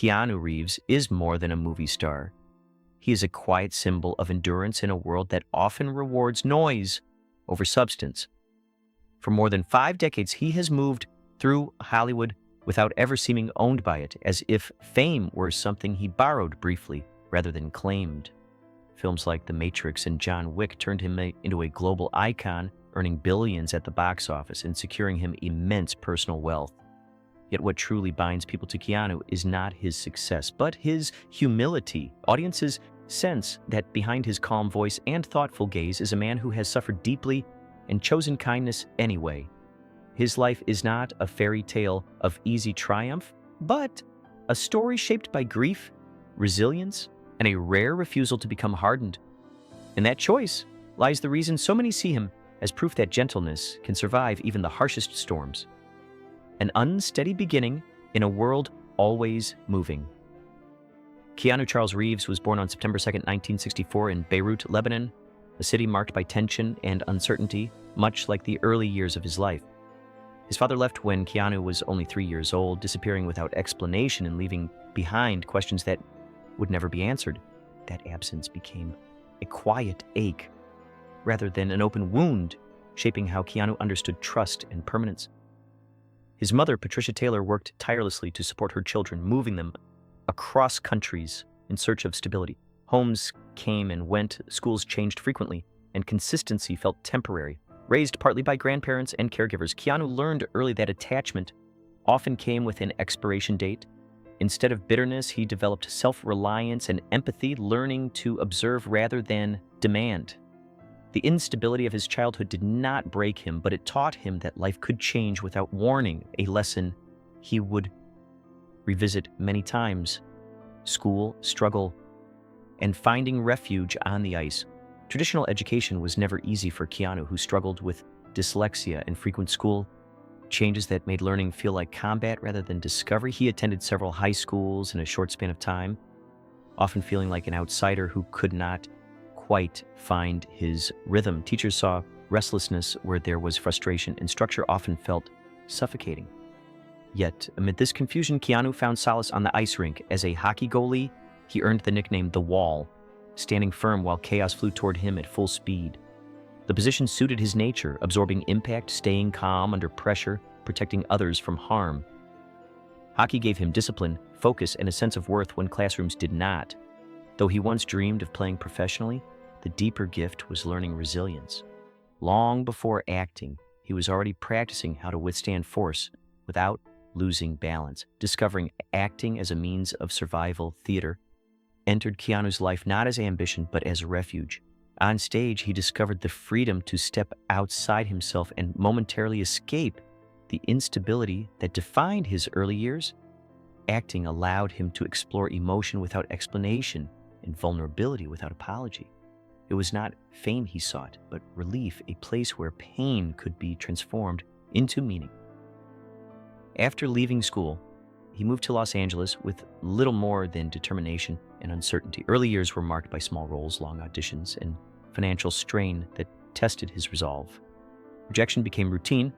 Keanu Reeves is more than a movie star. He is a quiet symbol of endurance in a world that often rewards noise over substance. For more than 5 decades, he has moved through Hollywood without ever seeming owned by it, as if fame were something he borrowed briefly rather than claimed. Films like The Matrix and John Wick turned him into a global icon, earning billions at the box office and securing him immense personal wealth. Yet what truly binds people to Keanu is not his success, but his humility. Audiences sense that behind his calm voice and thoughtful gaze is a man who has suffered deeply and chosen kindness anyway. His life is not a fairy tale of easy triumph, but a story shaped by grief, resilience, and a rare refusal to become hardened. In that choice lies the reason so many see him as proof that gentleness can survive even the harshest storms. An unsteady beginning in a world always moving. Keanu Charles Reeves was born on September 2, 1964 in Beirut, Lebanon, a city marked by tension and uncertainty, much like the early years of his life. His father left when Keanu was only 3 years old, disappearing without explanation and leaving behind questions that would never be answered. That absence became a quiet ache rather than an open wound, shaping how Keanu understood trust and permanence. His mother, Patricia Taylor, worked tirelessly to support her children, moving them across countries in search of stability. Homes came and went, schools changed frequently, and consistency felt temporary. Raised partly by grandparents and caregivers, Keanu learned early that attachment often came with an expiration date. Instead of bitterness, he developed self-reliance and empathy, learning to observe rather than demand. The instability of his childhood did not break him, but it taught him that life could change without warning, a lesson he would revisit many times. School, struggle, and finding refuge on the ice. Traditional education was never easy for Keanu, who struggled with dyslexia and frequent school changes that made learning feel like combat rather than discovery. He attended several high schools in a short span of time, often feeling like an outsider who could not quite find his rhythm. Teachers saw restlessness where there was frustration, and structure often felt suffocating. Yet, amid this confusion, Keanu found solace on the ice rink. As a hockey goalie, he earned the nickname The Wall, standing firm while chaos flew toward him at full speed. The position suited his nature, absorbing impact, staying calm under pressure, protecting others from harm. Hockey gave him discipline, focus, and a sense of worth when classrooms did not. Though he once dreamed of playing professionally, the deeper gift was learning resilience. Long before acting, he was already practicing how to withstand force without losing balance. Discovering acting as a means of survival, theater entered Keanu's life not as ambition but as a refuge. On stage, he discovered the freedom to step outside himself and momentarily escape the instability that defined his early years. Acting allowed him to explore emotion without explanation and vulnerability without apology. It was not fame he sought, but relief, a place where pain could be transformed into meaning. After leaving school, he moved to Los Angeles with little more than determination and uncertainty. Early years were marked by small roles, long auditions, and financial strain that tested his resolve. Rejection became routine,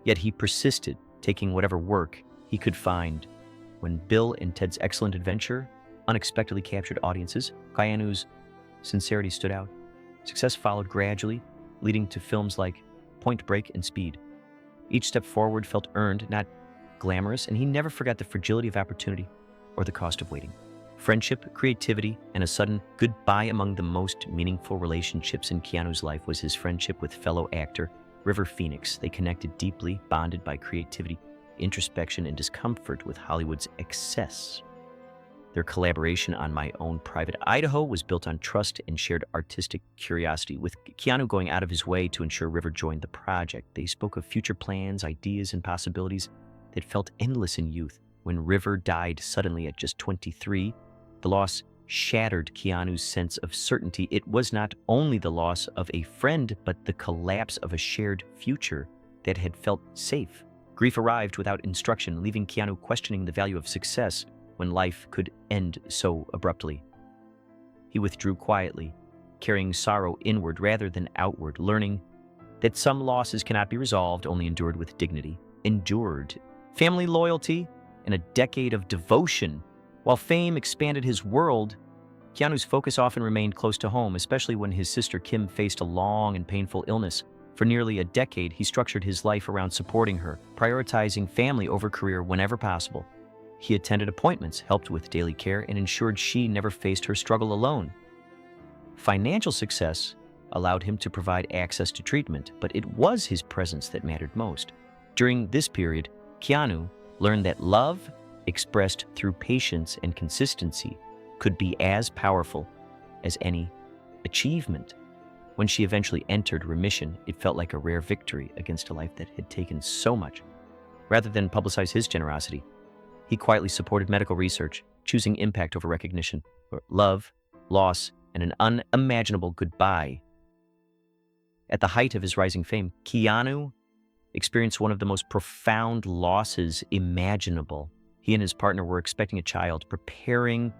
yet he persisted, taking whatever work he could find. When Bill and Ted's Excellent Adventure unexpectedly captured audiences, Keanu's sincerity stood out. Success followed gradually, leading to films like Point Break and Speed. Each step forward felt earned, not glamorous, and he never forgot the fragility of opportunity or the cost of waiting. Friendship, creativity, and a sudden goodbye. Among the most meaningful relationships in Keanu's life was his friendship with fellow actor River Phoenix. They connected deeply, bonded by creativity, introspection, and discomfort with Hollywood's excess. Their collaboration on My Own Private Idaho was built on trust and shared artistic curiosity, with Keanu going out of his way to ensure River joined the project. They spoke of future plans, ideas, and possibilities that felt endless in youth. When River died suddenly at just 23, the loss shattered Keanu's sense of certainty. It was not only the loss of a friend, but the collapse of a shared future that had felt safe. Grief arrived without instruction, leaving Keanu questioning the value of success when life could end so abruptly. He withdrew quietly, carrying sorrow inward rather than outward, learning that some losses cannot be resolved, only endured with dignity. Endured. Family loyalty and a decade of devotion While fame expanded his world, Keanu's focus often remained close to home, especially when his sister Kim faced a long and painful illness. For nearly a decade, he structured his life around supporting her, prioritizing family over career whenever possible. He attended appointments, helped with daily care, and ensured she never faced her struggle alone. Financial success allowed him to provide access to treatment, but it was his presence that mattered most. During this period, Keanu learned that love, expressed through patience and consistency, could be as powerful as any achievement. When she eventually entered remission, it felt like a rare victory against a life that had taken so much. Rather than publicize his generosity, he quietly supported medical research, choosing impact over recognition, or love, loss, and an unimaginable goodbye. At the height of his rising fame, Keanu experienced one of the most profound losses imaginable. He and his partner were expecting a child, preparing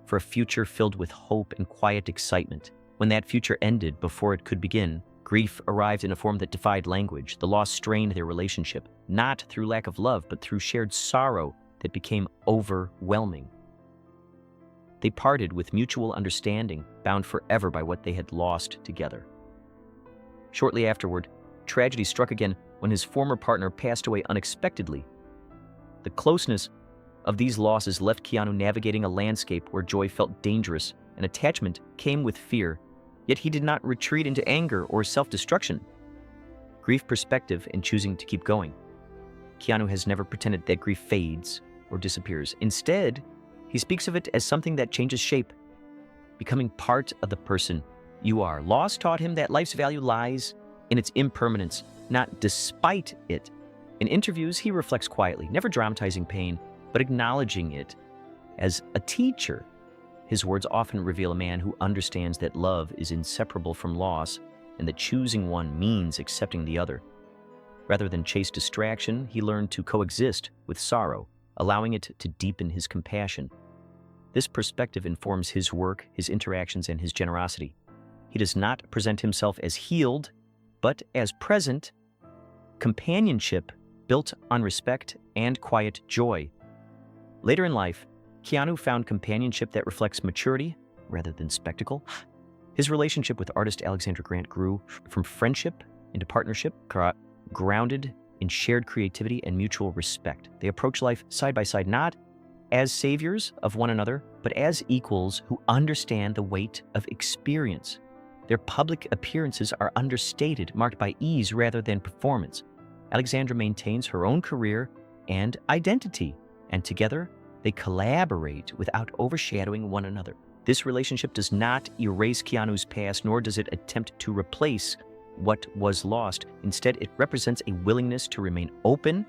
for a future filled with hope and quiet excitement. When that future ended before it could begin, grief arrived in a form that defied language. The loss strained their relationship, not through lack of love, but through shared sorrow that became overwhelming. They parted with mutual understanding, bound forever by what they had lost together. Shortly afterward, tragedy struck again when his former partner passed away unexpectedly. The closeness of these losses left Keanu navigating a landscape where joy felt dangerous and attachment came with fear, yet he did not retreat into anger or self-destruction. Grief perspective and choosing to keep going. Keanu has never pretended that grief fades or disappears. Instead, he speaks of it as something that changes shape, becoming part of the person you are. Loss taught him that life's value lies in its impermanence, not despite it. In interviews, he reflects quietly, never dramatizing pain, but acknowledging it as a teacher. His words often reveal a man who understands that love is inseparable from loss and that choosing one means accepting the other. Rather than chase distraction, he learned to coexist with sorrow, allowing it to deepen his compassion. This perspective informs his work, his interactions, and his generosity. He does not present himself as healed, but as present, companionship built on respect and quiet joy. Later in life, Keanu found companionship that reflects maturity rather than spectacle. His relationship with artist Alexandra Grant grew from friendship into partnership, grounded in shared creativity and mutual respect. They approach life side by side, not as saviors of one another, but as equals who understand the weight of experience. Their public appearances are understated, marked by ease rather than performance. Alexandra maintains her own career and identity, and together they collaborate without overshadowing one another. This relationship does not erase Keanu's past, nor does it attempt to replace what was lost. Instead, it represents a willingness to remain open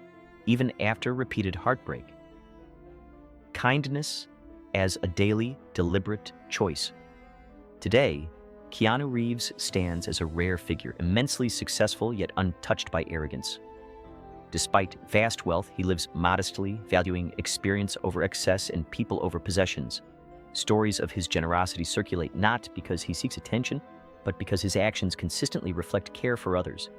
even after repeated heartbreak. Kindness as a daily, deliberate choice. Today, Keanu Reeves stands as a rare figure, immensely successful yet untouched by arrogance. Despite vast wealth, he lives modestly, valuing experience over excess and people over possessions. Stories of his generosity circulate not because he seeks attention, but because his actions consistently reflect care for others.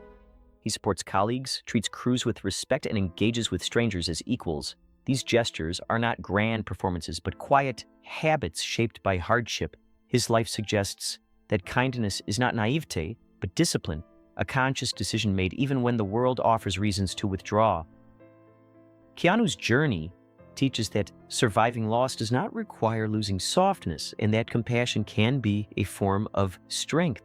He supports colleagues, treats crews with respect, and engages with strangers as equals. These gestures are not grand performances, but quiet habits shaped by hardship. His life suggests that kindness is not naivete, but discipline, a conscious decision made even when the world offers reasons to withdraw. Keanu's journey teaches that surviving loss does not require losing softness, and that compassion can be a form of strength.